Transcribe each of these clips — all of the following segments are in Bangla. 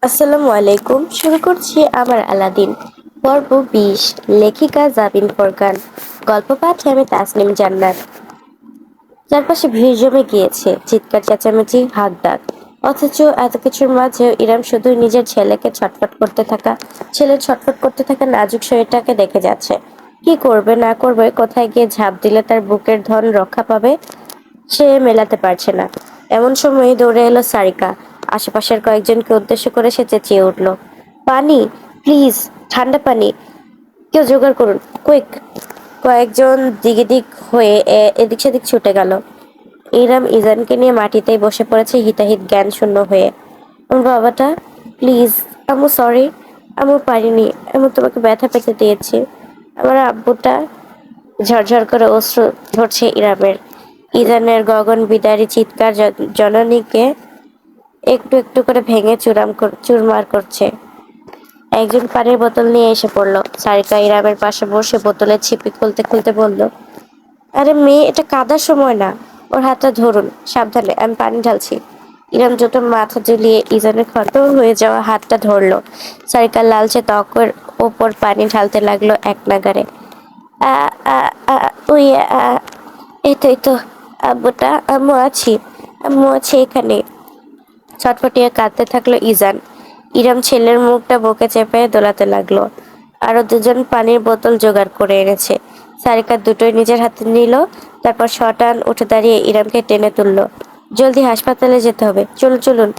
আসসালামু আলাইকুম। শুরু করছি আমার আলাদিন পর্ব ২০। লেখিকা জাবিন ফোরকান। গল্প পাঠে আমি তাসনিম জান্নাত। চারপাশে ভিড় জমে গিয়েছে, চিৎকার চেঁচামেচি, হাক ডাক। অথচ এত কিছুর মাঝেও ইরাম শুধু নিজের ছেলের ছটফট করতে থাকা নাজুক শরীরটাকে দেখে যাচ্ছে। কি করবে না করবে, কোথায় গিয়ে ঝাঁপ দিলে তার বুকের ধন রক্ষা পাবে, সে মেলাতে পারছে না। এমন সময় দৌড়ে এলো সারিকা। আশেপাশের কয়েকজনকে উদ্দেশ্য করে সে চেঁচিয়ে উঠল, পানি, প্লিজ, ঠান্ডা পানি, কেউ জোগাড় করুন, কুইক। কয়েকজন দিক হয়ে এদিক সেদিক ছুটে গেল। ইরাম ইজানকে নিয়ে মাটিতেই বসে পড়েছে, হিতাহিত জ্ঞান শূন্য হয়ে। আমার বাবাটা, প্লিজ, আম্মু সরি, আম্মু পারিনি, আম্মু তোমাকে ব্যথা পেতে দিয়েছি। আমার আব্বুটা। ঝরঝর করে অশ্রু ঝরছে ইরামের। ইজানের গগন বিদারী চিৎকার জননীকে একটু একটু করে ভেঙে চুরমার করছে। একজন পানির বোতল নিয়ে এসে পড়ল। সারিকা ইরামের পাশে বসে বোতলের ছিপি খুলতে খুলতে বলল, আরে মেয়ে, এটা কাদার সময় না, ওর হাতটা ধরুন, সাবধানে, আমি পানি ঢালছি। ইরাম দুটো মাথা ঝুলিয়ে ইজানের ক্ষত হয়ে যাওয়া হাতটা ধরলো। সারিকা লালচে ত্বকের ওপর পানি ঢালতে লাগলো এক নাগারে। আ আ আ উই আ এই তো আব্বুটা, আম্মু আছি এখানে। ছটফটিয়ে কাঁদতে থাকলো ইজান। ইরাম ছেলের মুখটা বুকে চেপে দোলাতে লাগলো। আরো দুজন পানির বোতল জোগাড় করে এনেছে। সারিকা দুটোই নিজের হাতে নিল। তারপর শটান উঠে দাঁড়িয়ে ইরামকে টেনে তুললো। জলদি হাসপাতালে যেতে হবে, চলুন চলুন।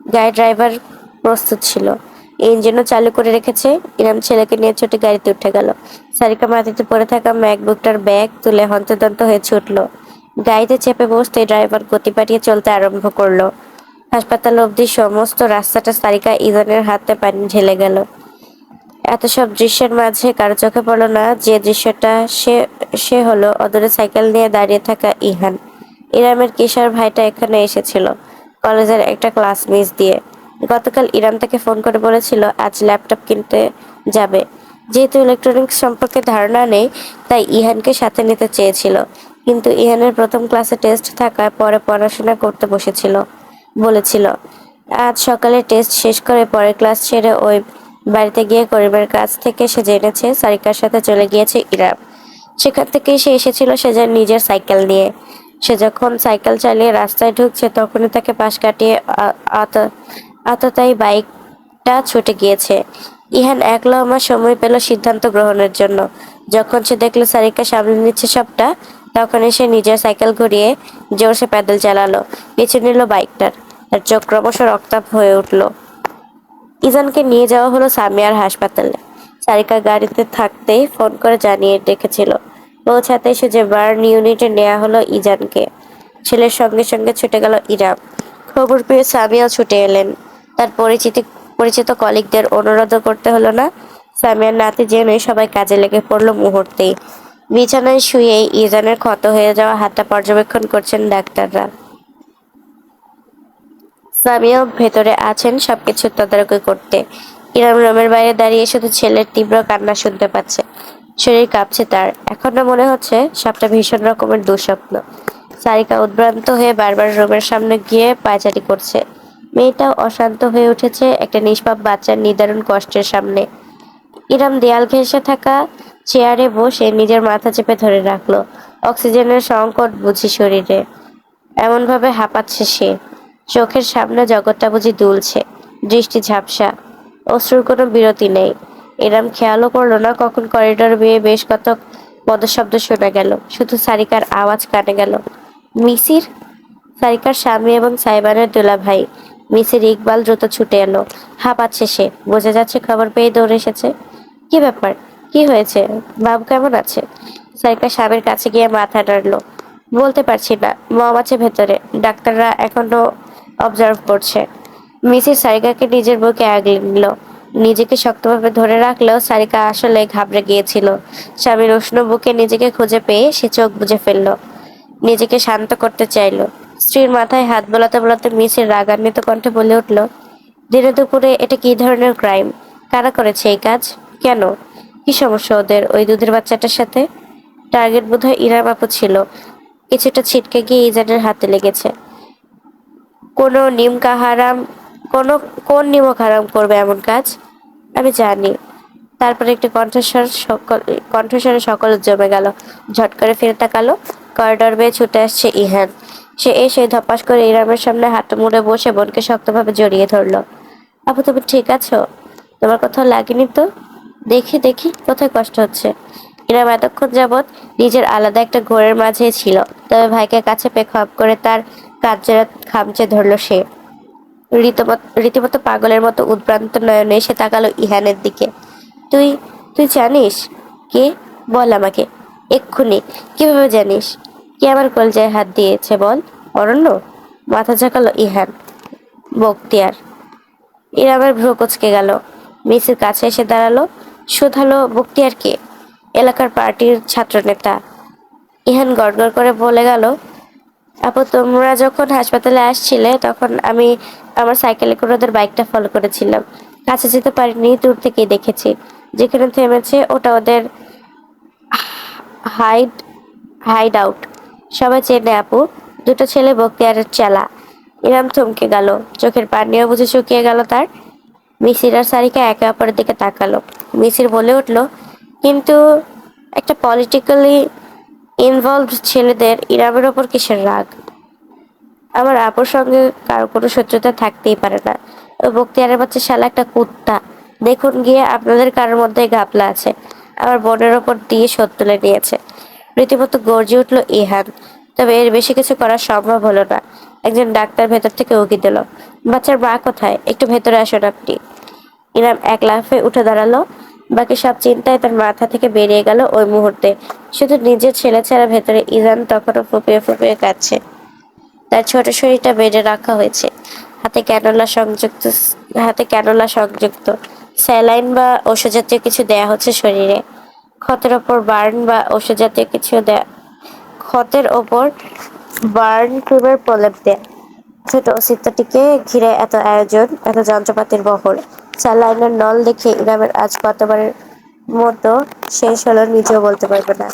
গাড়ি ড্রাইভার প্রস্তুত ছিল, ইঞ্জিনও চালু করে রেখেছে। ইরাম ছেলেকে নিয়ে ছুটে গাড়িতে উঠে গেল। সারিকা মাটিতে পড়ে থাকা ম্যাকবুকটার ব্যাগ তুলে হন্তদন্ত হয়ে ছুটল। গাড়িতে চেপে বসতে ড্রাইভার গতি বাড়িয়ে চলতে আরম্ভ করলো। হাসপাতাল অবধি সমস্ত রাস্তাটা সারিকা ইজানের হাতে পানি ঢেলে গেল। এত সব দৃশ্যের মাঝে কারো চোখে পড়ল না যে দৃশ্যটা সে সে হলো অদূরে সাইকেল নিয়ে দাঁড়িয়ে থাকা ইহান। ইরামের কিশোর ভাইটা এখানে এসেছিল কলেজের একটা ক্লাস মিস দিয়ে। গতকাল ইরাম তাকে ফোন করে বলেছিল আজ ল্যাপটপ কিনতে যাবে। যেহেতু ইলেকট্রনিক্স সম্পর্কে ধারণা নেই, তাই ইহানকে সাথে নিতে চেয়েছিল। কিন্তু ইহানের প্রথম ক্লাসে টেস্ট থাকায় পরে পড়াশোনা করতে বলেছিল। আজ সকালে টেস্ট শেষ করে পরের ক্লাস ছেড়ে ওই বাড়িতে গিয়ে করিমের কাছ থেকে সে জেনেছে সারিকার সাথে চলে গিয়েছে ইরাম। সেখান থেকেই সে এসেছিল সেজার নিজের সাইকেল নিয়ে। সে যখন সাইকেল চালিয়ে রাস্তায় ঢুকছে তখনই তাকে পাশ কাটিয়ে আততায়ী বাইকটা ছুটে গিয়েছে। ইহান এক লহমা সময় পেল সিদ্ধান্ত গ্রহণের জন্য। যখন সে দেখলো সারিকা সামনে নিচ্ছে সবটা, তখনই সে নিজের সাইকেল ঘুরিয়ে জোরসে প্যাডেল চালালো, পিছু নিল বাইকটার। তার চোখ ক্রমশ রক্তাভ হয়ে উঠল। ইজানকে নিয়ে যাওয়া হলো সামিয়ার হাসপাতালে। সারিকা গাড়িতে থাকতেই ফোন করে জানিয়ে রেখেছিল। পৌঁছাতেই সে যে বার্ন ইউনিটে নেওয়া হলো ইজানকে। ছেলের সঙ্গে সঙ্গে ছুটে গেল ইরাম। খবর পেয়ে সামিয়াও ছুটে এলেন। তার পরিচিত কলিগদের অনুরোধ করতে হলো না। সামিয়ার নাতি জেনে সবাই কাজে লেগে পড়লো মুহূর্তেই। বিছানায় শুয়েই ইজানের ক্ষত হয়ে যাওয়া হাতটা পর্যবেক্ষণ করছেন ডাক্তাররা। সামিয়াও ভেতরে আছেন সবকিছু তদারকি করতে। ইরাম রুমের বাইরে দাঁড়িয়ে শুধু ছেলের তীব্র কান্না শুনতে পাচ্ছে। শরীর কাঁপছে তার। এখনো মনে হচ্ছে সবটা ভীষণ রকমের দুঃস্বপ্ন। সারিকা উদ্ভ্রান্ত হয়ে বারবার রুমের সামনে গিয়ে পায়চারি করছে। মেয়েটাও অশান্ত হয়ে উঠেছে একটা নিষ্পাপ বাচ্চার নিদারুণ কষ্টের সামনে। ইরাম দেয়াল ঘেঁষে থাকা চেয়ারে বসে নিজের মাথা চেপে ধরে রাখলো। অক্সিজেনের সংকট বুঝি শরীরে। এমনভাবে হাঁপাচ্ছে সে, চোখের সামনে জগৎটা বুঝি দুলছে। দৃষ্টি ঝাপসা, অশ্রুর কোনো বিরতি নেই। এরম খেয়ালও করলো না কখন করিডোর বেয়ে বেশ কত পদশব্দ শোনা গেল। শুধু সারিকার আওয়াজ কানে গেল, মিসির। সারিকার স্বামী এবং সাইবানের দুলাভাই মিসির ইকবাল দ্রুত ছুটে এলো। হাঁপাচ্ছে সে, বোঝা যাচ্ছে খবর পেয়ে দৌড়ে এসেছে। কি ব্যাপার, কি হয়েছে, বাবু কেমন আছে? সারিকা স্বামীর কাছে গিয়ে মাথা নাড়ল। বলতে পারছি না, মম আছে ভেতরে, ডাক্তাররা এখনো অবজার্ভ করছে। মিসির সারিকাকে নিজের বুকে আগলে নিল। নিজেকে শক্তভাবে ধরে রাখলেও সারিকা আসলে ঘাবড়ে গিয়েছিল। স্বামীর উষ্ণ বুকে নিজেকে খুঁজে পেয়ে সে চোখ বুজে ফেলল। নিজেকে শান্ত করতে চাইল। স্ত্রীর মাথায় হাত বোলাতে বোলাতে মিসির রাগান্বিত কণ্ঠে বলে উঠল, দিনে দুপুরে এটা কি ধরনের ক্রাইম? কারা করেছে এই কাজ? কেন? কি সমস্যা ওদের ওই দুধের বাচ্চাটার সাথে? টার্গেট বোধহয় ইরাম আপু ছিল। কিছুটা ছিটকে গিয়ে ইজানের হাতে লেগেছে। কোনো নিমকা হারাম কোনো কোন নিমক হারাম করবে এমন কাজ? আমি জানি। তারপরে একটি কণ্ঠস্বরে সকল জমে গেল। ঝট করে ফিরে তাকালো। করিডর বেয়ে ছুটে আসছে ইহান। সে এসে ধপাস করে ইরামের সামনে হাঁটু মুড়ে বসে বোনকে শক্তভাবে জড়িয়ে ধরলো। আপু তুমি ঠিক আছো? তোমার কোথাও লাগেনি তো? দেখি দেখি কোথায় কষ্ট হচ্ছে। ইরাম এতক্ষণ যাবৎ নিজের আলাদা একটা ঘোরের মাঝে ছিল, তবে ভাইকে কাছে পেয়ে খপ করে তার কাঁধজোড়া খামচে ধরলো সে। রীতিমতো পাগলের মতো উদ্ভ্রান্ত নয়নে সে তাকালো ইহানের দিকে। তুই তুই জানিস কে? বল আমাকে এক্ষুনি। কিভাবে জানিস? কে আমার কলজায় হাত দিয়েছে বল? অরণ্য? মাথা ঝাঁকালো ইহান। বক্তিয়ার। ইরামের ভ্রু কুঁচকে গেল। মিসির কাছে এসে দাঁড়ালো। শুধালো বক্তিয়ার কে? এলাকার পার্টির ছাত্রনেতা। ইহান গড়গড় করে বলে গেল, আপু তোমরা যখন হাসপাতালে আসছিলে তখন আমি আমার সাইকেলে করে ওদের বাইকটা ফলো করেছিলাম। কাছে যেতে পারিনি, দূর থেকেই দেখেছি। যেখানে থেমেছে ওটা ওদের হাইড হাইড আউট। সবাই চেনে আপু। দুটো ছেলে বক্তিয়ারের চেলা। ইরাম থমকে গেল। চোখের পানিও বুঝে শুকিয়ে গেল তার। মিসির আর সারিকা একে অপরের দিকে তাকালো। মিসির বলে উঠল, কিন্তু একটা পলিটিক্যালি ইনভলভড ছেলেদের ইরামের ওপর কিসের রাগ? আমার আপুর সঙ্গে কারো কোনো শত্রুতা থাকতেই পারে না। ওই বক্তিয়ারের বাচ্চা শালা একটা কুত্তা। দেখুন গিয়ে আপনাদের কারোর মধ্যে ঘাপলা আছে। আমার বোনের ওপর দিয়ে শোধ তুলে নিয়েছে। রীতিমতো গর্জে উঠল ইহান। তবে এর বেশি কিছু করা সম্ভব হলো না। একজন ডাক্তার ভেতর থেকে উকি দিল। বাচ্চার মা কোথায়? একটু ভেতরে আসুন আপনি। ইনাম এক লাফে উঠে দাঁড়ালো। বাকি সব চিন্তায় তার মাথা থেকে বেরিয়ে গেল ওই মুহূর্তে। শুধু নিজের ছেলে ছাড়া ভেতরে ইজান তখনও ফুপিয়ে ফুপিয়ে কাঁদছে। তার ছোট শরীরটা বেডে রাখা হয়েছে। হাতে ক্যানোলা সংযুক্ত স্যালাইন বা ওষুধ জাতীয় কিছু দেয়া হচ্ছে শরীরে। ক্ষতের ওপর বার্ন বা ওষুধ জাতীয় কিছু দেয়া ক্ষতের ওপর বার্ন ক্রিমের প্রলেপ দেয়া। ছোট অস্তিত্বটিকে ঘিরে এত আয়োজন, এত যন্ত্রপাতির বহর। স্যালাইনের নল দেখে ইরামের আজ কতবারের মতো শেষ হলো নিজেও বলতে পারবে না।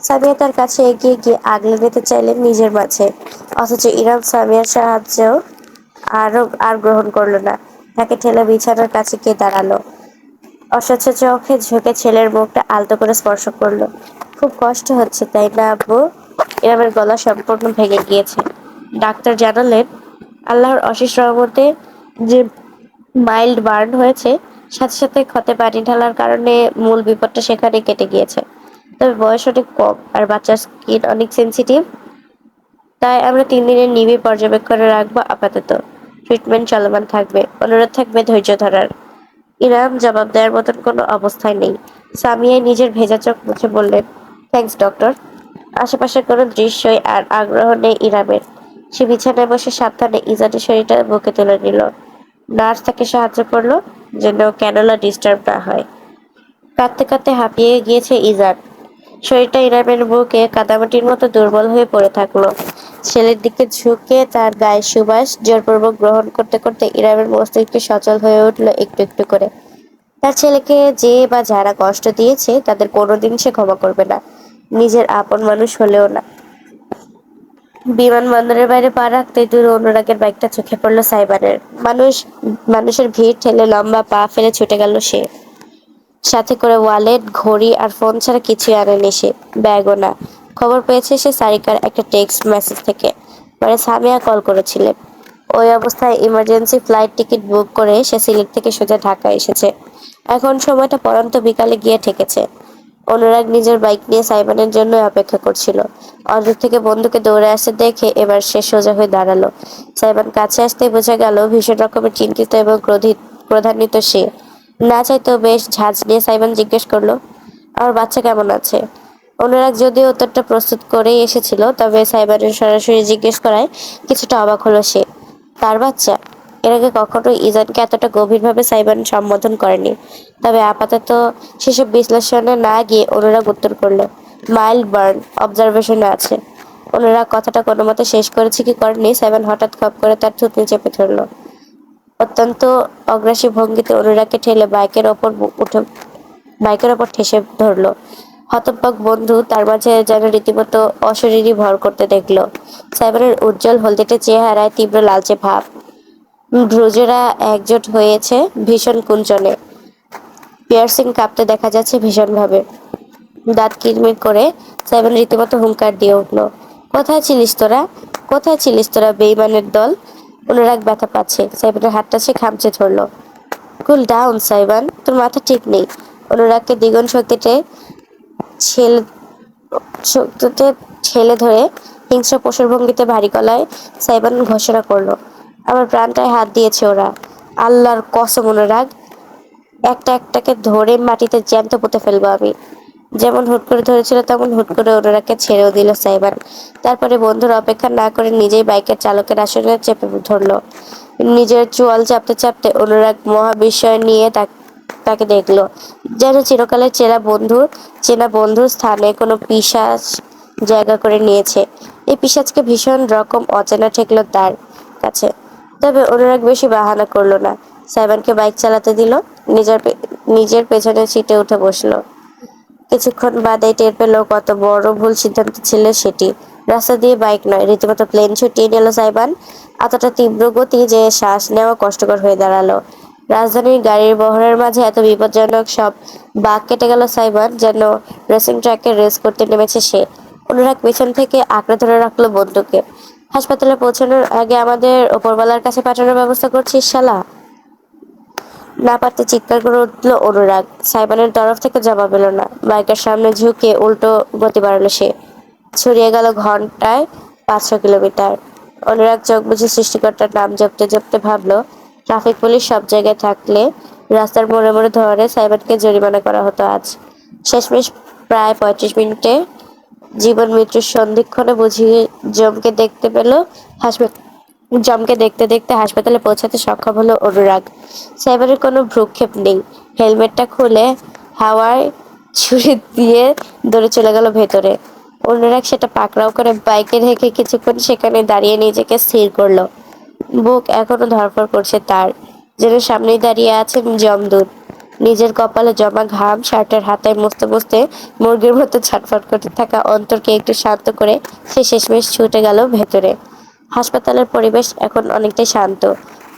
সামিয়া তার কাছে এগিয়ে গিয়ে আগলে নিতে চাইলেন নিজের মাঝে, অথচ ইরাম সামিয়ার সাহায্য আর গ্রহণ করলো না। তাকে ঠেলে বিছানার কাছে গিয়ে দাঁড়ালো। অস্বচ্ছ চোখে ঝুঁকে ছেলের মুখটা আলতো করে স্পর্শ করলো। খুব কষ্ট হচ্ছে তাই না আব্বু? ইরামের গলা সম্পূর্ণ ভেঙে গিয়েছে। ডাক্তার জানালেন আল্লাহর অশেষ রহমতে যে মাইল্ড বার্ন হয়েছে, সাথে সাথে ক্ষতে পানি ঢালার কারণে মূল বিপদটা সেখানে কেটে গিয়েছে। তবে বয়স অনেক কম আর বাচ্চার স্কিন অনেক সেন্সিটিভ। তাই আমরা 3 দিনের নিবিড় পর্যবেক্ষণে রাখবো আপাতত। ট্রিটমেন্ট চলমান থাকবে। অনুরোধ থাকবে ধৈর্য ধরার। ইরাম জবাব দেওয়ার মতন কোনো অবস্থায় নেই। সামিয়া নিজের ভেজা চোখ মুছে বললেন, থ্যাঙ্কস ডক্টর। আশেপাশের কোনো দৃশ্যই আর আগ্রহ নেই ইরামের। সে বিছানায় বসে সাবধানে ইজানের শরীরটা বুকে তুলে নিল। নার্স তাকে সাহায্য করলো যেন ক্যানোলা ডিস্টার্ব না হয়। কাঁদতে কাঁদতে হাঁপিয়ে গিয়েছে ইজান। শরীরটা ইরামের বুকে কাদামাটির মতো দুর্বল হয়ে পড়ে থাকলো। ছেলের দিকে ঝুঁকে তার গায়ে সুবাস জোরপূর্বক গ্রহণ করতে করতে ইরামের মস্তিষ্ক সচল হয়ে উঠল একটু একটু করে। তার ছেলেকে যে বা যারা কষ্ট দিয়েছে তাদের কোনোদিন সে ক্ষমা করবে না, নিজের আপন মানুষ হলেও না। বিমানবন্দরের বাইরে পা রাখতেই দূর অনুরাগের বাইকটা চোখে পড়লো সাইবারের। মানুষের ভিড় ঠেলে লম্বা পা ফেলে ছুটে গেল সে। সাথে করে ওয়ালেট, ঘড়ি আর ফোন ছাড়া কিছুই আনেনি সে, ব্যাগও না। খবর পেয়েছে সে সারিকার একটা টেক্সট মেসেজ থেকে। পরে সামিয়া কল করেছিলেন। ওই অবস্থায় ইমার্জেন্সি ফ্লাইট টিকিট বুক করে সে সিলেট থেকে সোজা ঢাকা এসেছে। এখন সময়টা পড়ন্ত বিকালে গিয়ে ঠেকেছে। অনুরাগ নিজের বাইক নিয়ে সাইমনের জন্য অপেক্ষা করছিল। অদূর থেকে বন্ধুকে দৌড়ে আসতে দেখে এবার সে সোজা হয়ে দাঁড়ালো। সাইমন কাছে আসতেই বোঝা গেল ভীষণ রকমের চিন্তিত এবং ক্রোধান্বিত সে। না চাইতেও বেশ ঝাঁজ নিয়ে সাইমন জিজ্ঞেস করলো, আমার বাচ্চা কেমন আছে? অনুরাগ যদিও উত্তরটা প্রস্তুত করেই এসেছিল, তবে সাইমনের সরাসরি জিজ্ঞেস করায় কিছুটা অবাক হলো সে। তার বাচ্চা? এর আগে কখনোই ইজানকে এতটা গভীরভাবে সাইমন সম্বোধন করেনি। তবে আপাতত সেসব বিশ্লেষণে না গিয়ে অনুরাগ উত্তর করলো, মাইল্ড বার্ন, অবজারভেশনে আছে। অনুরাগ কথাটা কোনো মতে শেষ করেছে কি করেনি, সাইমন হঠাৎ খপ করে তার থুতনি চেপে ধরলো। অত্যন্ত অগ্রাসী ভঙ্গিতে অনুরাগকে ঠেলে বাইকের ওপর ঠেসে ধরলো। হতবাক বন্ধু তার মাঝে যেন রীতিমতো অশরীরী ভর করতে দেখলো। সাইমনের উজ্জ্বল হলদেটে চেহারায় তীব্র লালচে ভাব। ভ্রুজেরা একজোট হয়েছে ভীষণ কুঞ্চনে। পিয়ার্সিং কাঁপতে দেখা যাচ্ছে ভীষণভাবে। দাঁত কিরমির করে সাইমন রীতিমতো হুংকার দিয়ে উঠল, কোথায় ছিলিস তোরা? কোথায় ছিলিস তোরা বেইমানের দল? অনুরাগ ব্যথা পাচ্ছে, সাইমনের হাতটা সে খামচে ধরলো। কুল ডাউন সাইমন, তোর মাথা ঠিক নেই। অনুরাগকে দ্বিগুণ ছেলে শক্তিতে ঠেলে ধরে হিংস্র পশুর ভঙ্গিতে ভারী গলায় সাইমন ঘোষণা করলো, আমার প্রাণটায় হাত দিয়েছে ওরা। আল্লাহর কসম অনুরাগ, একটা একটাকে ধরে মাটিতে জ্যান্ত পুঁতে ফেলবো আমি। যেমন হুট করে ধরেছিল তেমন হুট করে অনুরাগকে ছেড়েও দিল সাইবার। তারপরে বন্ধুর অপেক্ষা না করে নিজেই বাইকের চালকের আসনে চেপে ধরলো। নিজের চোয়াল চাপতে চাপতে অনুরাগ মহাবিস্ময় নিয়ে তাকে দেখলো, যেন চিরকালের চেনা বন্ধুর স্থানে কোনো পিশাচ জায়গা করে নিয়েছে। এই পিশাচকে ভীষণ রকম অচেনা ঠেকলো তার কাছে। তবে অনুরাগ বেশি বাহানা করলো না, সাইবানকে বাইক চালাতে দিল, নিজের পেছনের সিটে উঠে বসলো। কিছুক্ষণ বাদে টের পেল কত বড় ভুল সিদ্ধান্ত ছিল সেটি। রাস্তা দিয়ে বাইক নয়, রীতিমতো প্লেন ছুটিয়ে নিল সাইবান। এতটা তীব্র গতি যে শ্বাস নেওয়া কষ্টকর হয়ে দাঁড়ালো। রাজধানীর গাড়ির বহরের মাঝে এত বিপজ্জনক সব বাঁক কেটে গেল সাইবান, যেন রেসিং ট্র্যাকে রেস করতে নেমেছে সে। অনুরাগ পেছন থেকে আঁকড়ে ধরে রাখলো বন্দুকে। হাসপাতালে পৌঁছানোর আগে আমাদের ওপরওয়ালার কাছে পাঠানোর ব্যবস্থা করছিস শালা? না পারতে চিৎকার করে উঠল অনুরাগ। সাইবানের তরফ থেকে জবাব এলো না। বাইকের সামনে ঝুঁকে উল্টো গতি বাড়ালো সে। ছড়িয়ে গেল ঘন্টায় 500 কিলোমিটার। অনুরাগ চোখ বুঝে সৃষ্টিকর্তার নাম জপতে জপতে ভাবলো, ট্রাফিক পুলিশ সব জায়গায় থাকলে রাস্তার মোড়ে মোড়ে ধরে সাইবানকে জরিমানা করা হতো আজ। শেষমেশ প্রায় 35 মিনিটে জীবন মৃত্যুর সন্ধিক্ষণে বুঝিয়ে জমকে দেখতে পেল হাসপাতাল জমকে দেখতে দেখতে হাসপাতালে পৌঁছাতে সক্ষম হলো অনুরাগ। সাইবারের কোনো ভ্রুক্ষেপ নেই। হেলমেটটা খুলে হাওয়ায় ছুরি দিয়ে দৌড়ে চলে গেল ভেতরে। অনুরাগ সেটা পাকড়াও করে বাইকে রেখে কিছুক্ষণ সেখানে দাঁড়িয়ে নিজেকে স্থির করলো। বুক এখনো ধড়ফড় করছে তার, যেন সামনেই দাঁড়িয়ে আছেন যমদূত। নিজের কপালে জমা ঘাম শার্টের হাতায় মুছতে মুছতে মুরগির মতো ছটফট করতে থাকা অন্তরকে একটু শান্ত করে সে শেষমেশ ছুটে গেল ভেতরে। হাসপাতালের পরিবেশ এখন অনেকটাই শান্ত।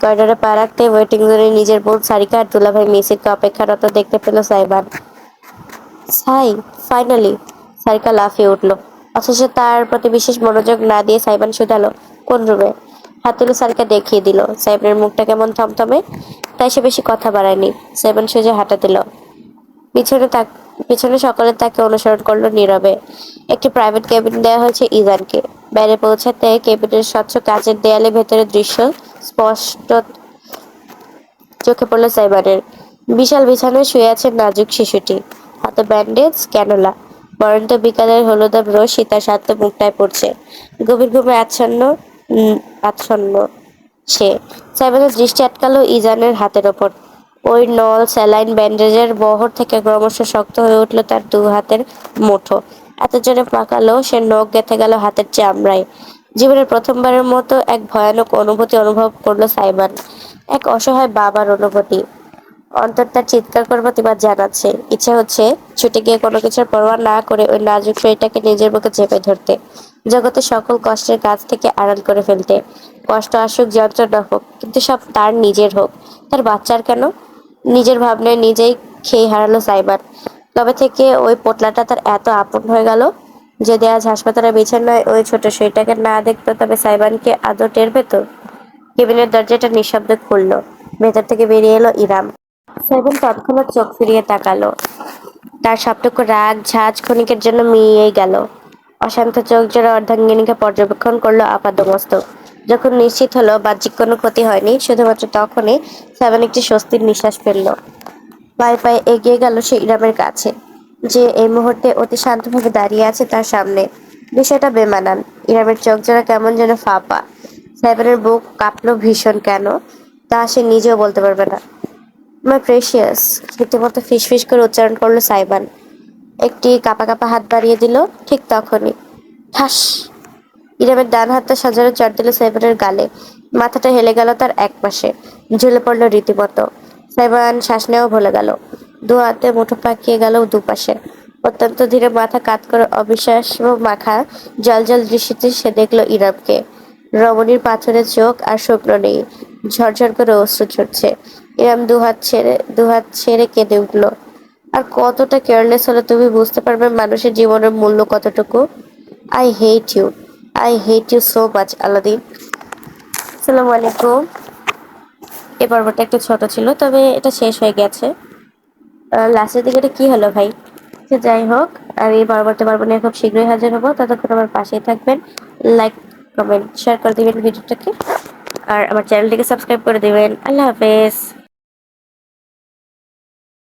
করিডোরে পা রাখতে ওয়েটিং রুমে নিজের বোন সারিকা আর দুলাভাই মিসিরকে অপেক্ষারত দেখতে পেল সাইবান। সাই, ফাইনালি! সারিকা লাফিয়ে উঠল, অথচ তার প্রতি বিশেষ মনোযোগ না দিয়ে সাইবান শুধালো, কোন রুমে? হাত তুলে সারিকা দেখিয়ে দিল। সাইবানের মুখটা কেমন থমথমে, তাই সে বেশি কথা বাড়ায়নি। সাইবান সোজা হাঁটা দিল। পিছনে তাক পিছনে সকলে তাকে অনুসরণ করলো নীরবে। একটি প্রাইভেট কেবিন দেওয়া হয়েছে ইজানকে। বাইরে পৌঁছাতে কেবিনের স্বচ্ছ কাচের দেয়ালে ভেতরের দৃশ্য স্পষ্ট চোখে পড়ল সাইবানের। বিশাল বিছানায় শুয়ে আছে নাজুক শিশুটি, হাতে ব্যান্ডেজ, ক্যানোলা। বরন্ত বিকালের হলুদাভ রশ্মি তার শান্ত মুখটায় পড়ছে। গভীর ঘুমে আচ্ছন্ন সে। সাইবানের দৃষ্টি আটকালো ইজানের হাতের ওপর। ওই নল স্যালাইন ব্যান্ডেজের বহর থেকে ক্রমশ শক্ত হয়ে উঠল তার দু হাতের মুঠো। এত জোরে পাকালো সে নখ গেঁথে গেল হাতের চামড়ায়। জীবনের প্রথমবারের মতো এক ভয়ানক অনুভূতি অনুভব করলো সাইবান। এক অসহায় বাবার অনুভূতি। অন্তর তার চিৎকার করে প্রতিবাদ জানাচ্ছে। ইচ্ছে হচ্ছে ছুটে গিয়ে কোনো কিছুর পরোয়া না করে ওই নাজুক শরীরটাকে নিজের বুকে চেপে ধরতে, জগতের সকল কষ্টের কাছ থেকে আড়াল করে ফেলতে। কষ্ট আসুক, যন্ত্রণা হোক, কিন্তু সব তার নিজের হোক, তার বাচ্চার কেন? নিজের ভাবনায় নিজেই খেই হারালো সাইবার। তবে থেকে ওই পোটলাটা তার এত আপন হয়ে গেল। যদি আজ হাসপাতালের বিছানায় ওই ছোট শরীরটাকে না দেখতো, তবে সাইবানকে আদৌ টের পেত? কেবিনের দরজাটা নিঃশব্দে খুললো। ভেতর থেকে বেরিয়ে এলো ইরাম। সাইবান তৎক্ষণাৎ চোখ ফিরিয়ে তাকালো। তার সবটুকু রাগ ঝাঁজ ক্ষণিকের জন্য মিলিয়ে গেল। অশান্ত চোখ জোড়া অর্ধাঙ্গিনীকে পর্যবেক্ষণ করলো আপাদমস্তক। যখন নিশ্চিত হলো বাহ্যিক কোনো ক্ষতি হয়নি, শুধুমাত্র তখনই সাইবান একটি স্বস্তির নিঃশ্বাস ফেলল। পায়ে পায়ে এগিয়ে গেল সে ইরামের কাছে, যে এই মুহূর্তে অতি শান্তভাবে দাঁড়িয়ে আছে তার সামনে। বিষয়টা বেমানান। ইরামের চোখ জোড়া কেমন যেন ফাঁপা। সাইবানের বুক কাঁপলো ভীষণ, কেন তা সে নিজেও বলতে পারবে না। মাই প্রেশিয়াস, রীতিমতো ফিসফিস করে উচ্চারণ করলো সাইবান। একটি কাঁপা কাঁপা হাত বাড়িয়ে দিল। ঠিক তখনই ঠাস! ইরামের ডান হাতটা সজোরে চড় দিল সাইবানের গালে। মাথাটা হেলে গেল তার একপাশে, ঝুলে পড়লো রীতিমতো। সাইবান শ্বাস নেওয়া ভুলে গেল। দু হাতে মুঠো পাকিয়ে গেল দুপাশে। অত্যন্ত ধীরে মাথা কাত করে অবিশ্বাস মাখা জল জল দৃষ্টিতে সে দেখলো ইরামকে। রমণীর পাথরের চোখ আর শুকনো নেই, ঝরঝর করে অশ্রু ঝরছে। ইরাম দুহাত ছেড়ে কেঁদে উঠল। আর কতটা কেয়ারলেস হলে তুমি বুঝতে পারবে মানুষের জীবনের মূল্য কতটুকু। I hate you, I hate you so much Aladdin. আসসালামু আলাইকুম। এই পর্বটা একটু ছোট ছিল, তবে এটা শেষ হয়ে গেছে। লাস্টের দিকে এটা কি হলো ভাই? সে যাই হোক, আর এই পরবর্তী পর্ব নিয়ে খুব শীঘ্রই হাজির হবো। ততক্ষণ আমার পাশেই থাকবেন। লাইক, কমেন্ট, শেয়ার করে দিবেন ভিডিওটাকে, আর আমার চ্যানেলটিকে সাবস্ক্রাইব করে দিবেন। আল্লাহ হাফেজ।